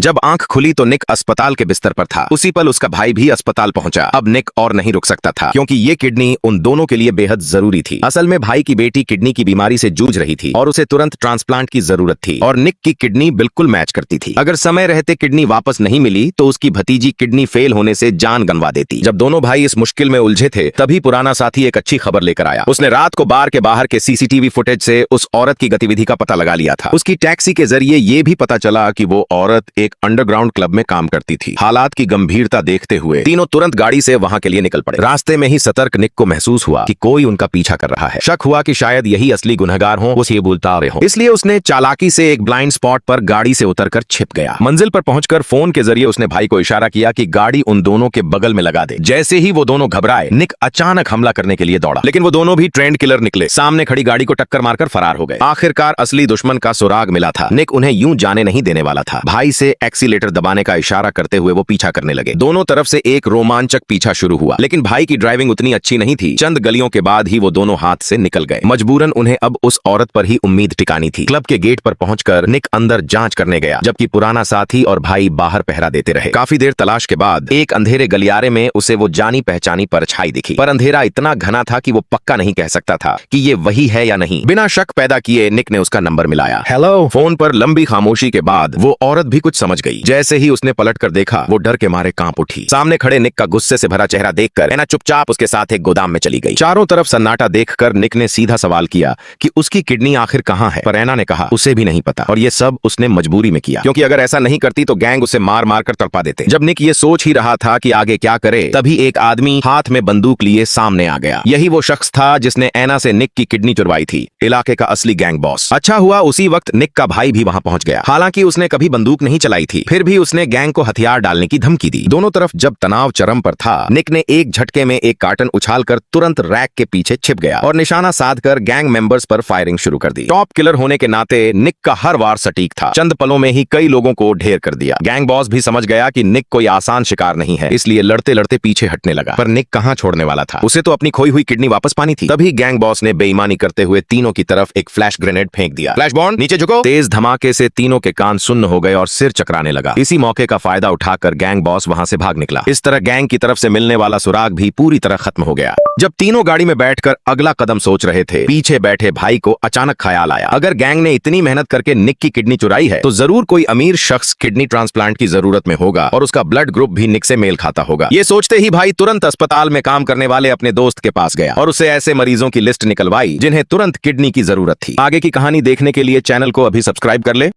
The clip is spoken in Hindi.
जब आंख खुली तो निक अस्पताल के बिस्तर पर था। उसी पल उसका भाई भी अस्पताल पहुंचा। अब निक और नहीं रुक सकता था क्योंकि ये किडनी उन दोनों के लिए बेहद जरूरी थी। असल में भाई की बेटी किडनी की बीमारी से जूझ रही थी और उसे तुरंत ट्रांसप्लांट की जरूरत थी और निक की किडनी बिल्कुल मैच करती थी। अगर समय रहते किडनी वापस नहीं मिली तो उसकी भतीजी किडनी फेल होने से जान गंवा देती। जब दोनों भाई इस मुश्किल में उलझे थे तभी पुराना साथी एक अच्छी खबर लेकर आया। उसने रात को बार के बाहर के सीसीटीवी फुटेज से उस औरत की गतिविधि का पता लगा लिया था। उसकी टैक्सी के जरिए ये भी पता चला कि वो औरत एक अंडरग्राउंड क्लब में काम करती थी। हालात की गंभीरता देखते हुए तीनों तुरंत गाड़ी से वहां के लिए निकल पड़े। रास्ते में ही सतर्क निक को महसूस हुआ कि कोई उनका पीछा कर रहा है। शक हुआ कि शायद यही असली गुनहगार हो, वो ये बोलता रहे हो। इसलिए उसने चालाकी से एक ब्लाइंड स्पॉट पर गाड़ी से उतरकर छिप गया। मंजिल पर पहुंचकर फोन के जरिए उसने भाई को इशारा किया कि गाड़ी उन दोनों के बगल में लगा दे। जैसे ही वो दोनों घबराए, निक अचानक हमला करने के लिए दौड़ा, लेकिन वो दोनों भी ट्रेंड किलर निकले। सामने खड़ी गाड़ी को टक्कर मारकर फरार हो गए। आखिरकार असली दुश्मन का सुराग मिला था। निक उन्हें यूं जाने नहीं देने वाला था। भाई से एक्सीलेटर दबाने का इशारा करते हुए वो पीछा करने लगे। दोनों तरफ से एक रोमांचक पीछा शुरू हुआ, लेकिन भाई की ड्राइविंग उतनी अच्छी नहीं थी। चंद गलियों के बाद ही वो दोनों हाथ से निकल गए। मजबूरन उन्हें अब उस औरत पर ही उम्मीद टिकानी थी। क्लब के गेट पर पहुंचकर निक अंदर जांच करने गया, जबकि पुराना साथी और भाई बाहर पहरा देते रहे। काफी देर तलाश के बाद एक अंधेरे गलियारे में उसे वो जानी पहचानी परछाई दिखी, पर अंधेरा इतना घना था कि वो पक्का नहीं कह सकता था कि ये वही है या नहीं। बिना शक पैदा किए निक ने उसका नंबर मिलाया। हेलो। फोन पर लंबी खामोशी के बाद वो औरत भी कुछ समझ गई। जैसे ही उसने पलटकर देखा, वो डर के मारे कांप उठी। सामने खड़े निक का गुस्से से भरा चेहरा देखकर ऐना चुपचाप उसके साथ एक गोदाम में चली गई। चारों तरफ सन्नाटा देखकर निक ने सीधा सवाल किया कि उसकी किडनी आखिर कहां है, पर ऐना ने कहा उसे भी नहीं पता, और ये सब उसने मजबूरी में किया, क्योंकि अगर ऐसा नहीं करती तो गैंग उसे मार मार कर तड़पा देते। जब निक ये सोच ही रहा था कि आगे क्या करे, तभी एक आदमी हाथ में बंदूक लिए सामने आ गया। यही वो शख्स था जिसने ऐना से निक की किडनी चुरवाई थी, इलाके का असली गैंग बॉस। अच्छा हुआ उसी वक्त निक का भाई भी वहां पहुंच गया। हालांकि उसने कभी बंदूक नहीं चलाई थी, फिर भी उसने गैंग को हथियार डालने की धमकी दी। दोनों तरफ जब तनाव चरम पर था, निक ने एक झटके में एक कार्टन उछालकर तुरंत रैक के पीछे छिप गया और निशाना साधकर गैंग मेंबर्स पर फायरिंग शुरू कर दी। टॉप किलर होने के नाते निक का हर वार सटीक था। चंद पलों में ही कई लोगों को ढेर कर दिया। गैंग बॉस भी समझ गया कि निक कोई आसान शिकार नहीं है, इसलिए लड़ते लड़ते पीछे हटने लगा। पर निक कहां छोड़ने वाला था, उसे तो अपनी खोई हुई किडनी वापस पानी थी। तभी गैंग बॉस ने बेईमानी करते हुए तीनों की तरफ एक फ्लैश ग्रेनेड फेंक दिया। फ्लैश बॉन्ड नीचे झुको। तेज धमाके से तीनों के कान सुन्न हो गए और सिर चकराने लगा। इसी मौके का फायदा उठाकर गैंग बॉस वहां से भाग निकला। इस तरह गैंग की तरफ से मिलने वाला सुराग भी पूरी तरह खत्म हो गया। जब तीनों गाड़ी में बैठकर अगला कदम सोच रहे थे, पीछे बैठे भाई को अचानक ख्याल आया, अगर गैंग ने इतनी मेहनत करके निक की किडनी चुराई है तो जरूर कोई अमीर शख्स किडनी ट्रांसप्लांट की जरूरत में होगा और उसका ब्लड ग्रुप भी निक से मेल खाता होगा। ये सोचते ही भाई तुरंत अस्पताल में काम करने वाले अपने दोस्त के पास गया और उसे ऐसे मरीजों की लिस्ट निकलवाई जिन्हें तुरंत किडनी की जरूरत थी। आगे की कहानी देखने के लिए चैनल को अभी सब्सक्राइब कर ले।